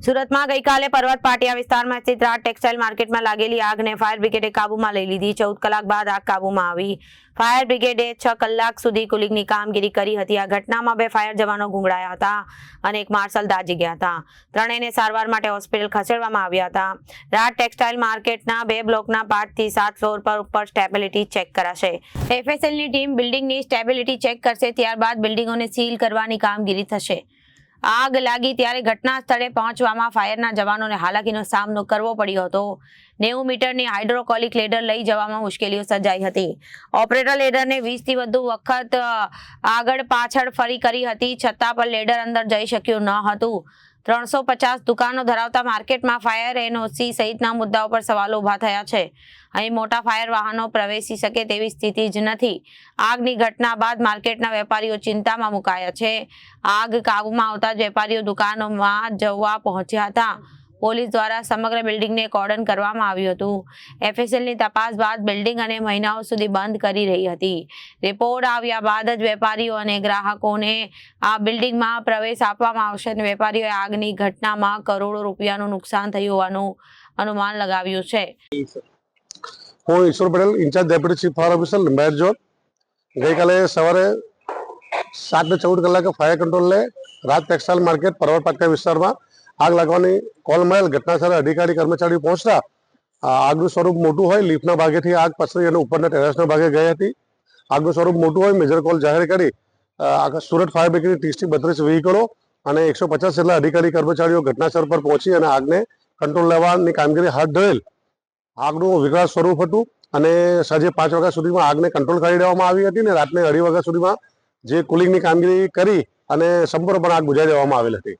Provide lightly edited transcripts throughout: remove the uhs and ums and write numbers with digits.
સુરતમાં ગઈકાલે પર્વત પાટિયા વિસ્તારમાં સ્થિત રાજ ટેક્સટાઇલ માર્કેટમાં લાગેલી આગને ફાયર બ્રિગેડે કાબૂમાં લઈ લીધી। 14 કલાક બાદ આગ કાબૂમાં આવી। ફાયર બ્રિગેડે 6 કલાક સુધી કુલિંગની કામગીરી કરી હતી। આ ઘટનામાં 2 ફાયર જવાનો ગુંગળાયા હતા અને એક માર્શલ દાઝી ગયા હતા। ત્રણેયને સારવાર માટે હોસ્પિટલ ખસેડવામાં આવ્યા હતા। રાજ ટેક્સટાઇલ માર્કેટના 2 બ્લોકના 5 થી 7 ફ્લોર પર ઉપર સ્ટેબિલિટી ચેક કરાશે। એફએસએલની ટીમ બિલ્ડિંગની સ્ટેબિલિટી ચેક કરશે, ત્યારબાદ બિલ્ડિંગોને સીલ કરવાની કામગીરી થશે। આગ લાગી ત્યારે ઘટના સ્થળે પહોંચવામાં ફાયરના જવાનોને હાલાકીનો સામનો કરવો પડ્યો હતો। 90 મીટરની હાઇડ્રોકોલિક લેડર લઈ જવામાં મુશ્કેલીઓ સર્જાઈ હતી। ઓપરેટર લેડરને 20 થી વધુ વખત આગળ પાછળ ફરી કરી હતી, છતાં પણ લેડર અંદર જઈ શક્યું ન હતું। 350 દુકાનો ધરાવતા માર્કેટમાં ફાયર એનઓસી સહિતના મુદ્દાઓ પર સવાલો ઉભા થયા છે। અહીં મોટા ફાયર વાહનો પ્રવેશી શકે તેવી સ્થિતિ જ નથી। આગની ઘટના બાદ માર્કેટના વેપારીઓ ચિંતામાં મુકાયા છે। આગ કાબૂમાં આવતા જ વેપારીઓ દુકાનોમાં જવા પહોંચ્યા હતા। પોલીસ દ્વારા સમગ્ર બિલ્ડિંગને કોર્ડન કરવામાં આવ્યું હતું। એફએસએલની તપાસ બાદ બિલ્ડિંગ અને મહિનાઓ સુધી બંધ કરી રહી હતી। રિપોર્ટ આવ્યા બાદ જ વેપારીઓ અને ગ્રાહકોને આ બિલ્ડિંગમાં પ્રવેશ આપવામાં આવશે અને વેપારીઓએ આગની ઘટનામાં કરોડો રૂપિયાનું નુકસાન થયું હોવાનું અનુમાન લગાવ્યું છે। હું Ishwar Patel, incharge deputy chief fire officer, Limbayat zone. ગઈકાલે સવારે 7 ને 14 કલાકે ફાયર કંટ્રોલને રાજ ટેક્સટાઇલ માર્કેટ પર્વત પાટિયા વિસ્તારમાં આગ લાગવાની કોલ મળેલ। ઘટનાસ્થળે અધિકારી કર્મચારીઓ પહોંચતા આગનું સ્વરૂપ મોટું હોય, લિફ્ટના ભાગેથી આગ પસરી અને ઉપરના ટેરેસના ભાગે ગઈ હતી। આગનું સ્વરૂપ મોટું હોય, મેજર કોલ જાહેર કરી સુરત ફાયર બ્રિગેડની 30 થી 32 વ્હીકલો અને 150 જેટલા અધિકારી કર્મચારીઓ ઘટનાસ્થળ પર પહોંચી અને આગને કંટ્રોલ લેવાની કામગીરી હાથ ધરેલ। આગનું વિકરાળ સ્વરૂપ હતું અને સાંજે 5 વાગ્યા સુધીમાં આગને કંટ્રોલ કરી દેવામાં આવી હતી અને રાત્રે 2:30 વાગ્યા સુધીમાં જે કુલિંગની કામગીરી કરી અને સંપૂર્ણપણે આગ બુઝાવી દેવામાં આવેલ હતી।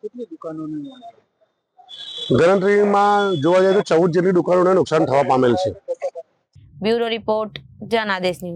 ગણતરીમાં જોવા જઈએ તો 14 જેટલી દુકાનોને નુકસાન થવા પામેલ છે। Bureau report, Janadesh news.